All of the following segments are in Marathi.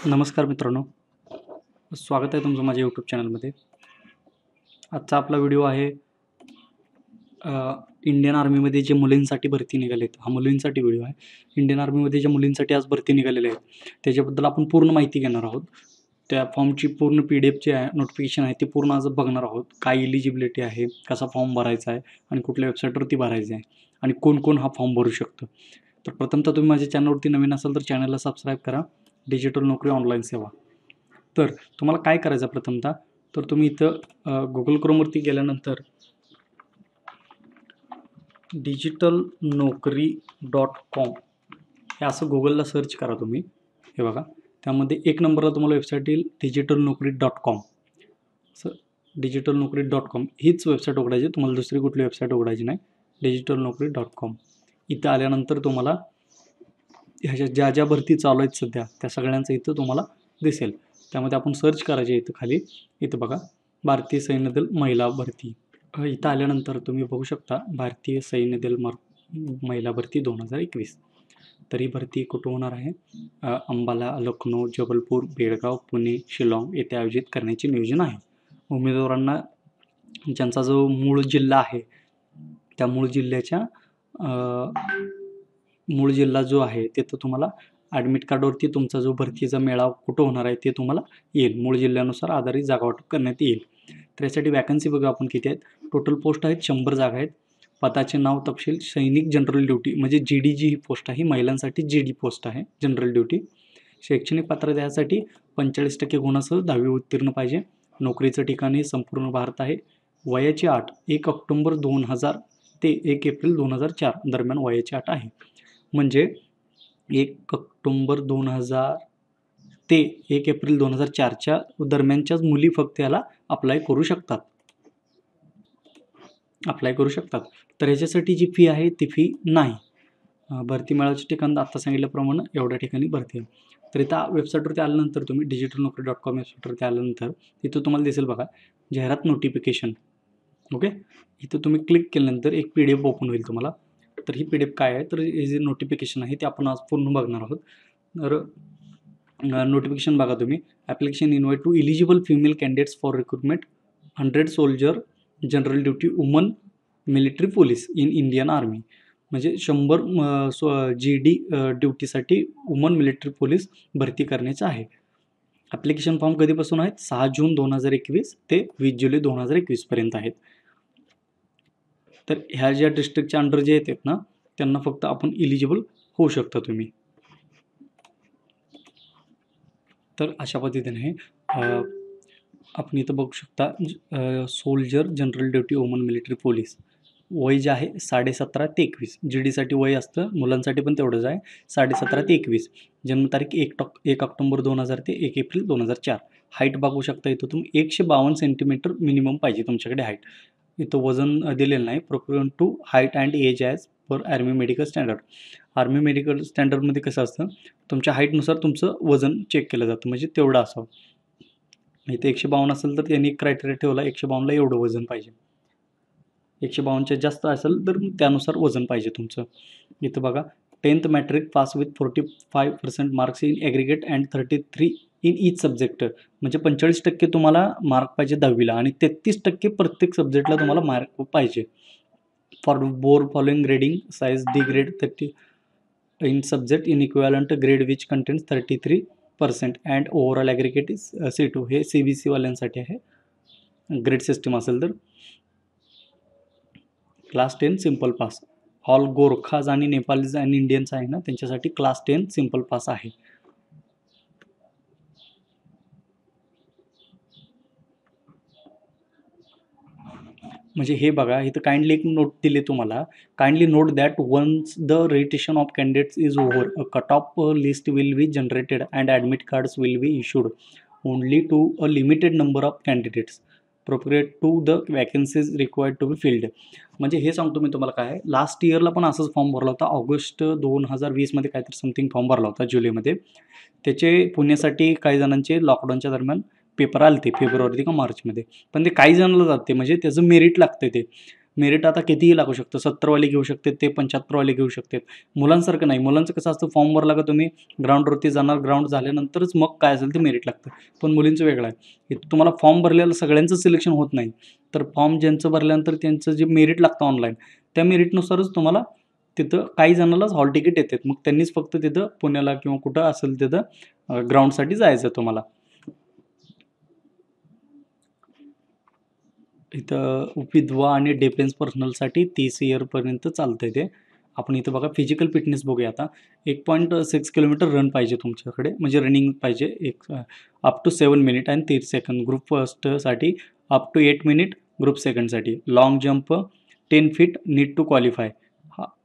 नमस्कार मित्रांनो, स्वागत आहे तुमचं माझ्या यूट्यूब चॅनलमध्ये. आजचा आपला व्हिडिओ आहे इंडियन आर्मीमध्ये जे मुलींसाठी भरती निघाले आहेत. हा मुलींसाठी व्हिडिओ आहे. इंडियन आर्मीमध्ये ज्या मुलींसाठी आज भरती निघालेल्या आहेत त्याच्याबद्दल आपण पूर्ण माहिती घेणार आहोत. त्या फॉर्मची पूर्ण PDF जे आहे नोटिफिकेशन आहे ते पूर्ण आज बघणार आहोत. काय एलिजिबिलिटी आहे, कसा फॉर्म भरायचा आहे आणि कुठल्या वेबसाईटवरती भरायचा आहे आणि कोण कोण हा फॉर्म भरू शकतं. तर प्रथमतः तुम्ही माझ्या चॅनलवरती नवीन असाल तर चॅनलला सबस्क्राईब करा. डिजिटल नोकरी ऑनलाईन सेवा. तर तुम्हाला काय करायचं प्रथमतः, तर तुम्ही इथं गुगल क्रोमवरती गेल्यानंतर digitalnaukri.com हे असं गुगलला सर्च करा तुम्ही. हे बघा, त्यामध्ये एक नंबरला तुम्हाला वेबसाईट येईल digitalnaukri.com. असं digitalnaukri.com हीच वेबसाईट उघडायची, तुम्हाला दुसरी कुठली वेबसाईट उघडायची नाही. digitalnaukri.com इथं आल्यानंतर तुम्हाला ह्याच्या ज्या ज्या भरती चालू आहेत सध्या त्या सगळ्यांचं इथं तुम्हाला दिसेल. त्यामध्ये आपण सर्च करायचे इथं खाली. इथं बघा, भारतीय सैन्य दल महिला भरती. इथं आल्यानंतर तुम्ही बघू शकता भारतीय सैन्य दल महिला भरती 2021. तर ही भरती कुठं होणार आहे? अंबाला, लखनौ, जबलपूर, बेळगाव, पुणे, शिलाँग येथे आयोजित करण्याचे नियोजन आहे. उमेदवारांना ज्यांचा जो मूळ जिल्हा आहे त्या मूळ जिल्हा जो आहे तिथं तुम्हाला ॲडमिट कार्डवरती तुमचा जो भरतीचा मेळावा कुठं होणार आहे ते तुम्हाला येईल. मूळ जिल्ह्यानुसार आधारित जागा वाटप करण्यात येईल. तर यासाठी वॅकन्सी बघा आपण किती आहेत. टोटल पोस्ट आहेत 100 जागा आहेत. पदाचे नाव तपशील सैनिक जनरल ड्युटी म्हणजे GD ही पोस्ट आहे, महिलांसाठी GD पोस्ट आहे, जनरल ड्युटी. शैक्षणिक पात्रता यासाठी 45% गुणासह 10वी उत्तीर्ण पाहिजे. नोकरीचं ठिकाण हे संपूर्ण भारत आहे. वयाची अट 1 ऑक्टोबर 2000 ते 1 एप्रिल 2004 दरम्यान वयाची अट आहे. म्हणजे 1 ऑक्टोबर 2000 ते 1 एप्रिल 2004च्या दरम्यानच्याच मुली फक्त याला अप्लाय करू शकतात. तर ह्याच्यासाठी जी फी आहे ती फी नाही. भरती मेळाव्याचे ठिकाण आता सांगितल्याप्रमाणे एवढ्या ठिकाणी भरती आहे. तर इथं वेबसाईटवरती आल्यानंतर तुम्ही digitalnaukri.com वेबसाईटवरती आल्यानंतर इथं तुम्हाला दिसेल बघा, जाहिरात नोटिफिकेशन. ओके, इथं तुम्ही क्लिक केल्यानंतर एक PDF ओपन होईल तुम्हाला. तर ही PDF काय आहे, तर हे जे नोटिफिकेशन आहे ते आपण आज पूर्ण बघणार आहोत. तर नोटिफिकेशन बघा तुम्ही. Application invite to eligible female candidates for recruitment 100 soldier general duty woman military police in Indian army. म्हणजे 100 GD ड्युटीसाठी वुमन मिलिटरी पोलीस भरती करण्याचं आहे. ॲप्लिकेशन फॉर्म कधीपासून आहेत? 6 जून 2021 ते 20 जुलै 2021 पर्यंत आहेत. तर ह्या ज्या डिस्ट्रिक्टच्या अंडर जे येतात ना त्यांना फक्त आपण इलिजिबल होऊ शकता तुम्ही. तर अशा पद्धतीने आपण इथं बघू शकता soldier general duty woman military police. वय जे आहे 17.5 ते 21. GDसाठी वय असतं, मुलांसाठी पण तेवढंच आहे 17.5 ते 21. जन्मतारीख 1 ऑक्टोबर 2000 ते 1 एप्रिल 2004. हाईट बघू शकता इथं तुम्ही 152 सेंटीमीटर मिनिमम पाहिजे तुमच्याकडे हाईट. इथं वजन दिलेलं नाही. Proportion to height and age as per army medical standard. Army medical स्टँडर्डमध्ये कसं असतं, तुमच्या हाईटनुसार तुमचं वजन चेक केलं जातं, म्हणजे तेवढं असावं. इथे 152 असेल तर त्यांनी क्रायटेरिया ठेवला 152ला एवढं वजन पाहिजे. 152च्या जास्त असेल तर त्यानुसार वजन पाहिजे तुमचं. इथं बघा, 10th matric pass with 45% marks in aggregate and 33 in each subject. म्हणजे 45% तुम्हाला मार्क पाहिजे 10वीला आणि 33% प्रत्येक सब्जेक्टला तुम्हाला मार्क पाहिजे. For bore following grading size D grade 30 in subject in equivalent grade which contains 33% and overall aggregate is C2. हे CBC वाल्यांसाठी आहे. ग्रेड सिस्टीम असेल तर. Class 10 simple pass. All Gorkhas आणि नेपालीज आणि इंडियन्स आहे ना त्यांच्यासाठी क्लास 10 सिम्पल पास आहे. म्हणजे हे बघा, इथं काइंडली एक नोट दिली तुम्हाला. Kindly note that once the registration of candidates is over a cut off list will be generated and admit cards will be issued only to a limited number of candidates appropriate to the vacancies required to be filled. म्हणजे हे सांगतो मी तुम्हाला काय, लास्ट इयरला पण असंच फॉर्म भरला होता. ऑगस्ट 2020मध्ये काहीतरी समथिंग फॉर्म भरला होता, जुलैमध्ये. त्याचे पुण्यासाठी काही जणांचे लॉकडाऊनच्या दरम्यान पेपर आले ते फेब्रुवारी का मार्चमध्ये. पण ते काही जणांना जाते, म्हणजे त्याचं मेरिट लागतं ते. मेरिट आता कितीही लागू शकतं, 70वाले घेऊ शकते, ते 75वाले घेऊ शकतात. मुलांसारखं नाही. मुलांचं कसं असतं, फॉर्म भरला का तुम्ही ग्राउंडवरती जाणार, ग्राउंड झाल्यानंतरच मग काय असेल ते मेरिट लागतं. पण मुलींचं वेगळं आहे. इथं तुम्हाला फॉर्म भरलेलं सगळ्यांचं सिलेक्शन होत नाही. तर फॉर्म ज्यांचं भरल्यानंतर त्यांचं जे मेरिट लागतं ऑनलाईन, त्या मेरिटनुसारच तुम्हाला तिथं काही जणांनाच हॉल तिकीट येतात. मग त्यांनीच फक्त तिथं पुण्याला किंवा कुठं असेल तिथं ग्राउंडसाठी जायचं तुम्हाला. इथं विधवा आणि डिफेन्स पर्सनलसाठी 30 इयरपर्यंत चालतंय ते. आपण इथं बघा फिजिकल फिटनेस बघूया आता. 1.6 किलोमीटर रन पाहिजे तुमच्याकडे, म्हणजे रनिंग पाहिजे एक अप टू 7 मिनिट आणि 30 सेकंद. ग्रुप फर्स्टसाठी अप टू 8 मिनिट, ग्रुप सेकंडसाठी. Long jump 10 feet need to qualify.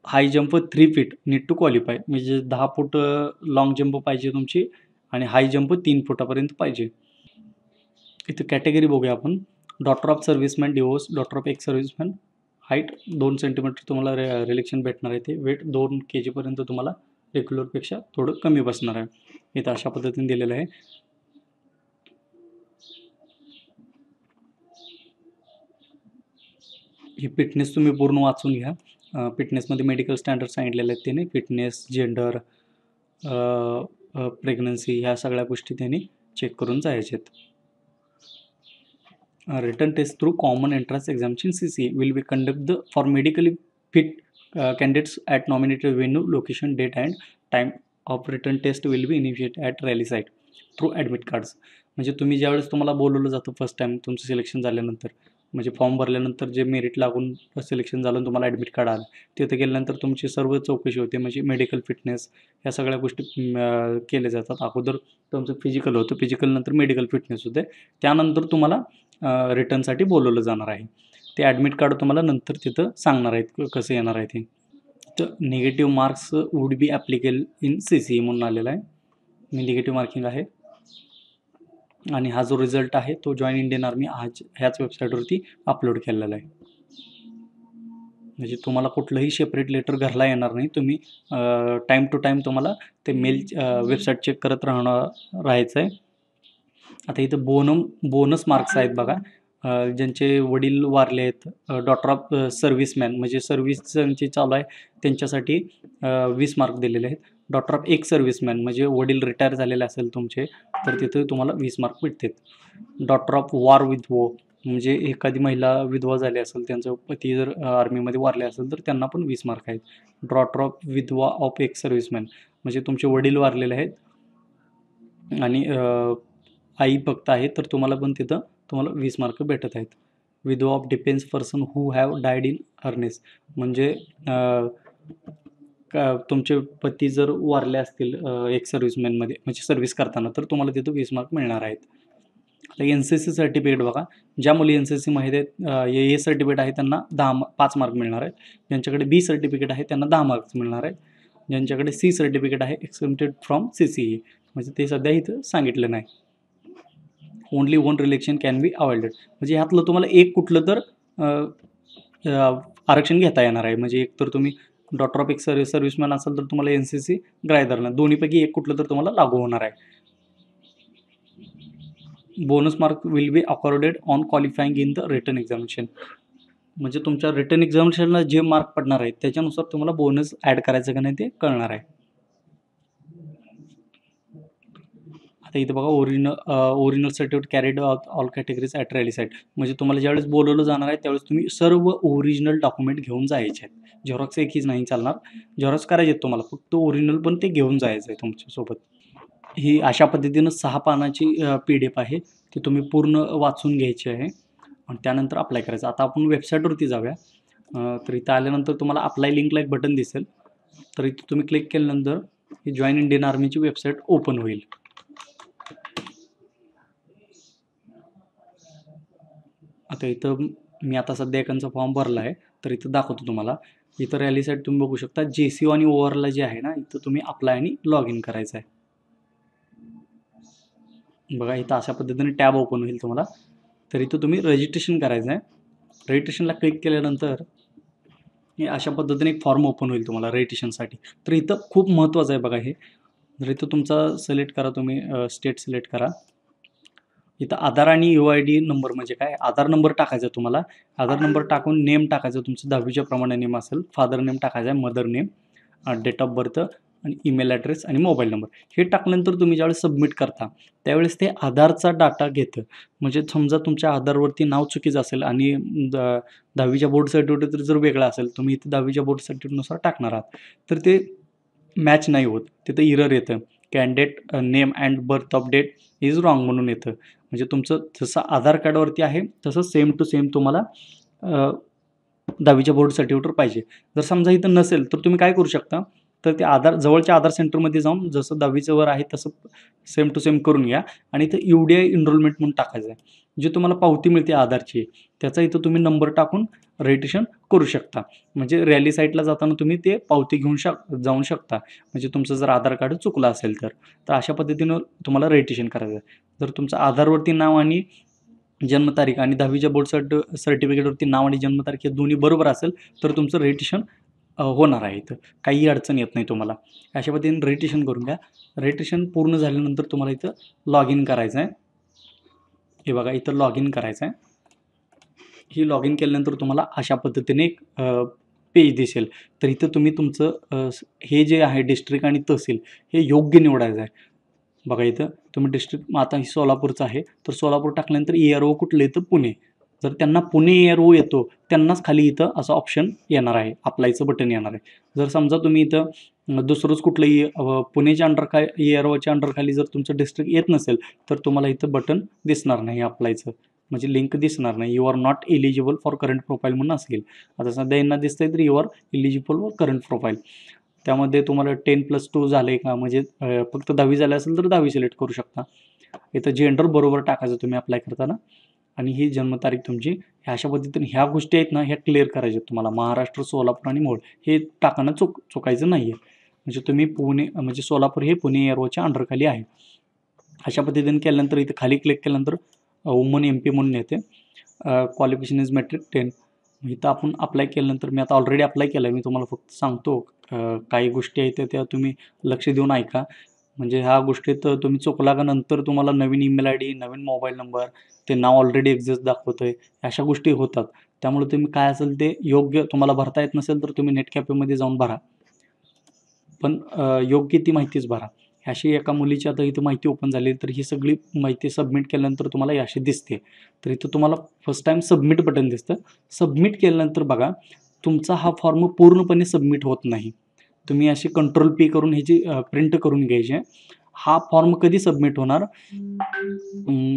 High jump 3 feet need to qualify, म्हणजे 10 फूट लॉंग जंप पाहिजे तुमची आणि हाय जंप 3 फुटापर्यंत पाहिजे. इथं कॅटेगरी बघूया आपण. Daughter of serviceman, divorce, daughter of ex serviceman. Height 2 centimetre तुम्हाला रिलेक्शन भेटणार आहे. ते वेट 2 kg पर्यंत तुम्हाला रेग्युलरपेक्षा थोडं कमी बसणार आहे. इथं अशा पद्धतीने दिलेलं आहे. ही फिटनेस तुम्ही पूर्ण वाचून घ्या. फिटनेसमध्ये मेडिकल स्टँडर्ड सांगितलेले आहेत त्याने. फिटनेस, जेंडर, प्रेग्नन्सी, ह्या सगळ्या गोष्टी त्यांनी चेक करून जायचे आहेत. Written test through common entrance examination CCA will be conducted for medically fit candidates at nominated venue, location, date and time of written test will be initiated at rally site through admit cards. म्हणजे तुम्ही ज्यावेळेस तुम्हाला बोलवलं जातं फर्स्ट टाइम तुमचं सिलेक्शन झाल्यानंतर, म्हणजे फॉर्म भरल्यानंतर जे मेरिट लागून सिलेक्शन झालं तुम्हाला ॲडमिट कार्ड आलं, तिथे गेल्यानंतर तुमची सर्व चौकशी होते. म्हणजे मेडिकल फिटनेस ह्या सगळ्या गोष्टी केल्या जातात. अगोदर तुमचं फिजिकल होतं, फिजिकल नंतर मेडिकल फिटनेस होते, त्यानंतर तुम्हाला रिटर्नसाठी बोलवलं जाणार आहे. ते ॲडमिट कार्ड तुम्हाला नंतर तिथं सांगणार आहेत कसं येणार आहे ते. तर negative marks would be applicable in CCA म्हणून आलेला आहे. मी निगेटिव्ह मार्किंग आहे. आणि हा जो रिझल्ट आहे तो जॉईन इंडियन आर्मी आज ह्याच वेबसाईटवरती अपलोड केलेला आहे. म्हणजे तुम्हाला कुठलंही सेपरेट लेटर घरला येणार नाही. तुम्ही टाईम टू टाईम तुम्हाला ते मेल वेबसाईट चेक करत राहायचं आहे. आता इथं बोनस मार्क्स आहेत बघा. ज्यांचे वडील वारले आहेत, डॉटर ऑफ सर्व्हिसमॅन, म्हणजे सर्व्हिस ज्यांची चालू आहे त्यांच्यासाठी 20 मार्क दिलेले आहेत. डॉटर ऑफ एक सर्व्हिसमॅन, म्हणजे वडील रिटायर झालेले असेल तुमचे, तर तिथं तुम्हाला 20 मार्क भेटतात. डॉटर ऑफ वॉर विधवो, म्हणजे एखादी महिला विधवा झाली असेल, त्यांचं पती जर आर्मीमध्ये वारले असेल तर त्यांना पण 20 मार्क आहेत. डॉटर ऑफ विधवा ऑफ एक सर्व्हिसमॅन, म्हणजे तुमचे वडील वारलेले आहेत आणि आई फक्त आहे, तर तुम्हाला पण तिथं तुम्हाला 20 मार्क भेटत आहेत. विधवा of defence person who have died in harness, म्हणजे तुमचे पती जर वारले असतील एक सर्व्हिसमॅनमध्ये, म्हणजे सर्व्हिस करताना, तर तुम्हाला तिथं 20 मार्क मिळणार आहेत. आता NCC सर्टिफिकेट बघा. ज्या मुली NCCमध्ये ए सर्टिफिकेट आहे त्यांना 5 मार्क मिळणार आहेत. ज्यांच्याकडे B सर्टिफिकेट आहे त्यांना 10 मार्क्स मिळणार आहेत. ज्यांच्याकडे C सर्टिफिकेट आहे एक्सेप्टेड फ्रॉम CCA, म्हणजे ते सध्या इथं सांगितलं नाही. Only 1 relaxation can be avoided, म्हणजे ह्यातलं तुम्हाला एक कुठलं तर आरक्षण घेता येणार आहे. म्हणजे एक तर तुम्ही डॉटर ऑफ एक सर्व्हिसमॅन असाल तर तुम्हाला NCC ग्राह्य धरणार, दोन्हीपैकी एक कुठलं तर तुम्हाला लागू होणार आहे. Bonus mark will be accorded on qualifying in the written examination, म्हणजे तुमच्या रिटन एक्झामिनेशनला जे मार्क पडणार आहेत त्याच्यानुसार तुम्हाला बोनस ॲड करायचं का नाही ते कळणार आहे. आता इथं बघा original certificate carried all categories at rally site, म्हणजे तुम्हाला ज्यावेळेस बोलवलं जाणार आहे त्यावेळेस तुम्ही सर्व ओरिजिनल डॉक्युमेंट घेऊन जायचे आहेत. झेरॉक्स एकहीच नाही चालणार, झेरॉक्स करायचे आहेत तुम्हाला, फक्त ओरिजिनल पण ते घेऊन जायचं आहे तुमच्यासोबत. ही अशा पद्धतीनं 6 पानाची PDF आहे, ती तुम्ही पूर्ण वाचून घ्यायची आहे आणि त्यानंतर अप्लाय करायचं. आता आपण वेबसाईटवरती जाऊया. तर इथं आल्यानंतर तुम्हाला अप्लाय लिंकला एक बटन दिसेल, तर इथं तुम्ही क्लिक केल्यानंतर ही जॉईन इंडियन आर्मीची वेबसाईट ओपन होईल. आता इथं मी आता सध्या एकांचा फॉर्म भरला आहे, तर इथं दाखवतो तुम्हाला. इथं रॅली साईट तुम्ही बघू शकता. JCO आणि ORला जे आहे ना, इथं तुम्ही अप्लाय आणि लॉग इन करायचं आहे. बघा इथं अशा पद्धतीने टॅब ओपन होईल तुम्हाला. तर इथं तुम्ही रजिस्ट्रेशन करायचं आहे. रजिस्ट्रेशनला क्लिक केल्यानंतर हे अशा पद्धतीने एक फॉर्म ओपन होईल तुम्हाला रजिस्ट्रेशनसाठी. तर इथं खूप महत्त्वाचं आहे बघा हे. जर इथं तुमचा सिलेक्ट करा, तुम्ही स्टेट सिलेक्ट करा. इथं आधार आणि UID नंबर म्हणजे काय, आधार नंबर टाकायचा तुम्हाला. आधार नंबर टाकून नेम टाकायचं, तुमचं 10वीच्या प्रमाणे नेम असेल. फादर नेम टाकायचं आहे, mother name, date of birth आणि ईमेल ॲड्रेस आणि मोबाईल नंबर. हे टाकल्यानंतर तुम्ही ज्यावेळेस सबमिट करता त्यावेळेस ते आधारचा डाटा घेतं. म्हणजे समजा तुमच्या आधारवरती नाव चुकीचं असेल आणि 10वीच्या बोर्ड सर्टिफिकेट जर वेगळा असेल, तुम्ही इथं 10वीच्या बोर्ड सर्टिफिकेटनुसार टाकणार आहात, तर ते मॅच नाही होत. तिथं इरर येतं, candidate name and birth of date is wrong म्हणून येतं. म्हणजे तुमचं जसं आधार कार्डवरती आहे तसं सेम टू सेम तुम्हाला 10वीच्या बोर्ड सर्टिफिकेटवर पाहिजे. जर समजा इथं नसेल तर तुम्ही काय करू शकता, तर ते जवळच्या आधार सेंटरमध्ये जाऊन जसं 10वीचं वर आहे तसं सेम टू सेम करून घ्या आणि इथं UDI एनरोलमेंट म्हणून टाकायचं आहे. जी तुम्हाला पावती मिळते आधारची, त्याचा इथं तुम्ही नंबर टाकून रजिस्ट्रेशन करू शकता. म्हणजे रॅली साईटला जाताना तुम्ही ते पावती घेऊन जाऊ शकता. म्हणजे तुमचं जर आधार कार्ड चुकलं असेल तर अशा पद्धतीनं तुम्हाला रजिस्ट्रेशन करायचं आहे. जर तुमचं आधारवरती नाव आणि जन्मतारीख आणि 10वीच्या बोर्ड सर्टिफिकेटवरती नाव आणि जन्मतारीख हे दोन्ही बरोबर असेल तर तुमचं रजिस्ट्रेशन होणार आहे. इथं काही अडचण येत नाही तुम्हाला. अशा पद्धतीने रजिस्ट्रेशन करून घ्या. रजिस्ट्रेशन पूर्ण झाल्यानंतर तुम्हाला इथं लॉग इन करायचं आहे. हे बघा इथं लॉग इन करायचं आहे. ही लॉग इन केल्यानंतर तुम्हाला अशा पद्धतीने एक पेज दिसेल. तर इथं तुम्ही तुमचं हे जे आहे डिस्ट्रिक्ट आणि तहसील हे योग्य निवडायचं आहे. बघा इथं तुम्ही डिस्ट्रिक्ट आता ही सोलापूरचं आहे, तर सोलापूर टाकल्यानंतर ARO कुठलं येतं, पुणे. जर त्यांना पुणे ARO येतो त्यांनाच खाली इथं असं ऑप्शन येणार आहे, अप्लायचं बटन येणार आहे. जर समजा तुम्ही इथं दुसरंच कुठलंही पुणेच्या AROच्या अंडरखाली जर तुमचं डिस्ट्रिक्ट येत नसेल तर तुम्हाला इथं बटन दिसणार नाही अप्लायचं, म्हणजे लिंक दिसणार नाही. You are not eligible for current profile म्हणून असेल. आता सध्या यांना दिसतंय तर you are eligible for current profile. त्यामध्ये तुम्हाला 10+2 झालं आहे का, म्हणजे फक्त 10वी झालं असेल तर 10वी सिलेक्ट करू शकता. इथं जेंडर बरोबर टाकायचं तुम्ही अप्लाय करताना आणि ही जन्मतारीख तुमची. ह्या अशा पद्धतीने ह्या गोष्टी आहेत ना, ह्या क्लिअर करायच्या तुम्हाला. महाराष्ट्र, सोलापूर आणि मूळ हे टाकणं चुकायचं नाही आहे. म्हणजे तुम्ही पुणे म्हणजे सोलापूर हे पुणे AROच्या अंडरखाली आहे. अशा पद्धतीने केल्यानंतर इथं खाली क्लिक केल्यानंतर वुमन MP म्हणून येते. Qualification is matric 10. इथं आपण अप्लाय केल्यानंतर मी आता ऑलरेडी अप्लाय केलं आहे. मी तुम्हाला फक्त सांगतो काही गोष्टी आहेत त्या तुम्ही लक्ष देऊन ऐका. म्हणजे ह्या गोष्टीत तुम्ही चुकला का नंतर तुम्हाला नवीन ईमेल ID, नवीन मोबाईल नंबर, ते नाव ऑलरेडी एक्झिस्ट दाखवतंय, अशा गोष्टी होतात. त्यामुळे तुम्ही काय असेल ते योग्य, तुम्हाला भरता येत नसेल तर तुम्ही नेट कॅफेमध्ये जाऊन भरा. पण योग्य ती माहितीच भरा. अशी एका मुलीची आता इथं माहिती ओपन झाली, तर ही सगळी माहिती सबमिट केल्यानंतर तुम्हाला अशी दिसते. तर इथं तुम्हाला फर्स्ट टाईम सबमिट बटन दिसतं. सबमिट केल्यानंतर बघा तुमचा हा फॉर्म पूर्णपणे सबमिट होत नाही. तुम्ही अशी Ctrl+P करून ह्याची प्रिंट करून घ्यायची आहे. हा फॉर्म कधी सबमिट होणार,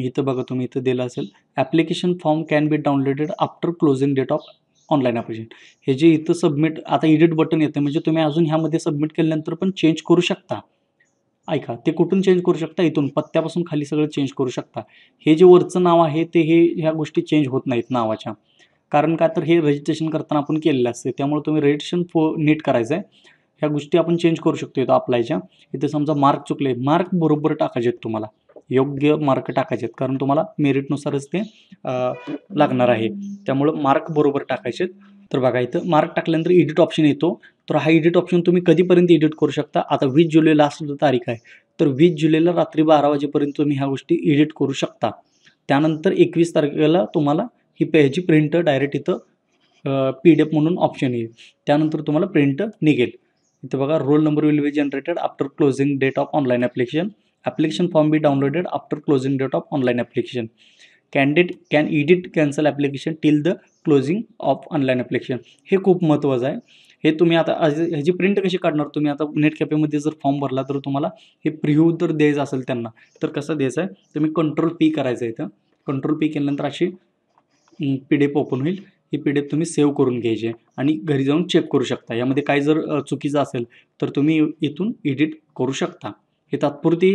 इथं बघा तुम्ही इथं दिलं असेल, application form can be downloaded after closing date of online application. हे जे इथं सबमिट आता एडिट बटन येतं, म्हणजे तुम्ही अजून ह्यामध्ये सबमिट केल्यानंतर पण चेंज करू शकता. ऐका, ते कुठून चेंज करू शकता, इथून पत्त्यापासून खाली सगळं चेंज करू शकता. हे जे वरचं नाव आहे ते ह्या गोष्टी चेंज होत नाहीत नावाच्या. कारण का तर हे रजिस्ट्रेशन करताना आपण केलेलं असते. त्यामुळे तुम्ही रजिस्ट्रेशन नीट करायचं आहे. ह्या गोष्टी आपण चेंज करू शकतो इथं अप्लायच्या. इथं समजा मार्क चुकले, मार्क बरोबर टाकायचे आहेत तुम्हाला. योग्य मार्क टाकायचे आहेत, कारण तुम्हाला मेरिटनुसारच ते लागणार आहे. त्यामुळं मार्क बरोबर टाकायचे आहेत. तर बघा इथं मार्क टाकल्यानंतर एडिट ऑप्शन येतो. तर हा एडिट ऑप्शन तुम्ही कधीपर्यंत एडिट करू शकता. आता 20 जुलै लास्ट तारीख आहे. तर 20 जुलैला रात्री 12 वाजेपर्यंत तुम्ही ह्या गोष्टी एडिट करू शकता. त्यानंतर 21 तारखेला तुम्हाला ही ह्याची प्रिंट डायरेक्ट इथं PDF म्हणून ऑप्शन येईल. त्यानंतर तुम्हाला प्रिंट निघेल. इथं बघा roll number will be generated after closing date of online application. Application form be downloaded after closing date of online application. Candidate can edit cancel application till the closing of online application. हे खूप महत्त्वाचं आहे. हे तुम्ही आता ह्याची प्रिंट कशी काढणार, तुम्ही आता नेट कॅफेमध्ये जर फॉर्म भरला तर तुम्हाला हे प्रिव्ह्यू जर द्यायचं असेल त्यांना, तर कसं द्यायचं आहे, तुम्ही Ctrl+P करायचं आहे. इथं Ctrl+P केल्यानंतर अशी PDF ओपन होईल. ही PDF तुम्ही सेव्ह करून घ्यायची आणि घरी जाऊन चेक करू शकता. यामध्ये काय जर चुकीचं असेल तर तुम्ही इथून एडिट करू शकता. हे तात्पुरती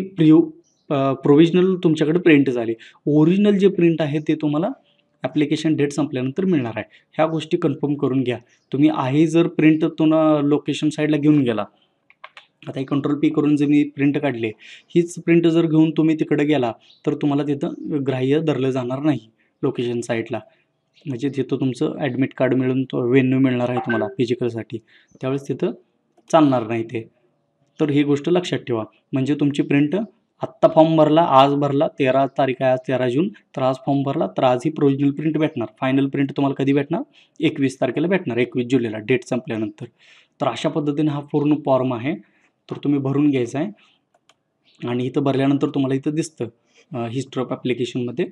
प्रोव्हिजनल तुमच्याकडे प्रिंट झाली. ओरिजिनल जे प्रिंट आहे ते तुम्हाला ॲप्लिकेशन डेट संपल्यानंतर मिळणार आहे. ह्या गोष्टी कन्फर्म करून घ्या. तुम्ही आहे जर प्रिंट लोकेशन साईडला घेऊन गेला, आता ही Ctrl+P करून जर मी प्रिंट काढली, हीच प्रिंट जर घेऊन तुम्ही तिकडे गेला तर तुम्हाला तिथं ग्राह्य धरलं जाणार नाही लोकेशन साईडला. म्हणजे तिथं तुमचं ॲडमिट कार्ड मिळून व्हेन्यू मिळणार आहे तुम्हाला फिजिकलसाठी, त्यावेळेस तिथं चालणार नाही ते. तर ही गोष्ट लक्षात ठेवा. म्हणजे तुमची प्रिंट आत्ता फॉर्म भरला, आज भरला, 13 तारीख आहे, आज 13 जून, तर आज फॉर्म भरला, तर आज ही प्रोविजनल प्रिंट भेटणार. फायनल प्रिंट तुम्हाला कधी भेटणार? 21 तारखेला भेटणार, 21 जुलैला डेट संपल्यानंतर. तर अशा पद्धतीने हा पूर्ण फॉर्म आहे, तर तुम्ही भरून घ्यायचा आहे. आणि इथं भरल्यानंतर तुम्हाला इथं दिसतं हिस्ट्री ऑफ ॲप्लिकेशनमध्ये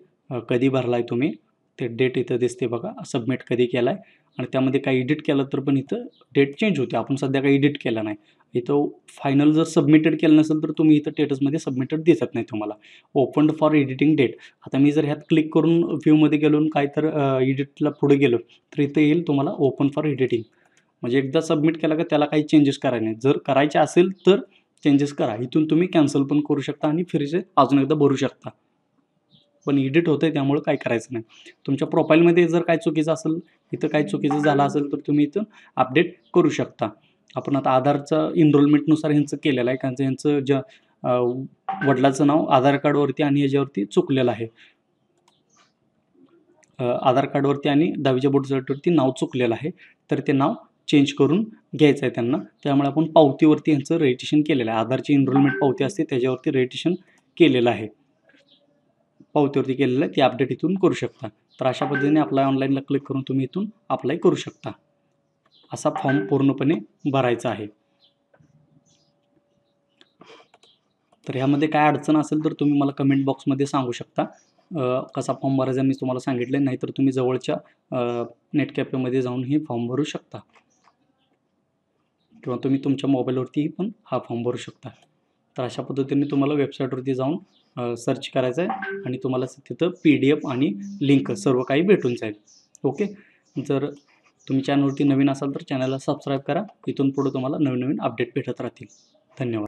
कधी भरला आहे तुम्ही, ते डेट इथं दिसते बघा, सबमिट कधी केला आहे. आणि त्यामध्ये काही एडिट केलं तर पण इथं डेट चेंज होते. आपण सध्या काही एडिट केलं नाही. इथं फायनल जर सबमिटेड केलं नसेल तर तुम्ही इथं स्टेटसमध्ये सबमिटेड दिसत नाही तुम्हाला. Opened for editing date. आता मी जर ह्यात क्लिक करून व्ह्यूमध्ये गेलो आणि काय तर एडिटला पुढे गेलो तर इथं येईल तुम्हाला ओपन फॉर एडिटिंग. म्हणजे एकदा सबमिट केला का त्याला काही चेंजेस करायचे नाही. जर करायचे असेल तर चेंजेस करा. इथून तुम्ही कॅन्सल पण करू शकता आणि फ्रीचे अजून एकदा भरू शकता. पण एडिट होतं आहे त्यामुळं काय करायचं नाही. तुमच्या प्रोफाईलमध्ये जर काय चुकीचं असेल, इथं काही चुकीचं झालं असेल तर तुम्ही इथून अपडेट करू शकता. आपण आता आधारचं एनरोलमेंटनुसार ह्यांचं केलेलं आहे, कारण ह्यांचं वडिलाचं नाव आधार कार्डवरती आणि याच्यावरती चुकलेलं आहे. आधार कार्डवरती आणि 10वीच्या बोर्ड सर्टिफिकेटवरती नाव चुकलेलं आहे, तर ते नाव चेंज करून घ्यायचं आहे त्यांना. त्यामुळे आपण पावतीवरती ह्यांचं रजिस्ट्रेशन केलेलं आहे. आधारची एनरोलमेंट पावती असते त्याच्यावरती रजिस्ट्रेशन केलेलं आहे. पावतीवरती केलेलं आहे, ते अपडेट इथून करू शकता. तर अशा पद्धतीने अप्लाय ऑनलाईनला क्लिक करून तुम्ही इथून अप्लाय करू शकता. असा फॉर्म पूर्णपणे भरायचा आहे. तर ह्यामध्ये काय अडचण असेल तर तुम्ही मला कमेंट बॉक्समध्ये सांगू शकता. कसा फॉर्म भरायचा मी तुम्हाला सांगितलं, नाहीतर तुम्ही जवळच्या नेट कॅफेमध्ये जाऊन हे फॉर्म भरू शकता, किंवा तुम्ही तुमच्या मोबाईलवरती पण हा फॉर्म भरू शकता. तर अशा पद्धतीने तुम्हाला वेबसाईटवरती जाऊन सर्च करायचं आहे आणि तुम्हाला तिथं PDF आणि लिंक सर्व काही भेटून जाईल. ओके. जर तुम्ही चॅनलवरती नवीन असाल तर चॅनलला सबस्क्राईब करा. इथून पुढे तुम्हाला नवीन नवीन अपडेट भेटत राहतील. धन्यवाद.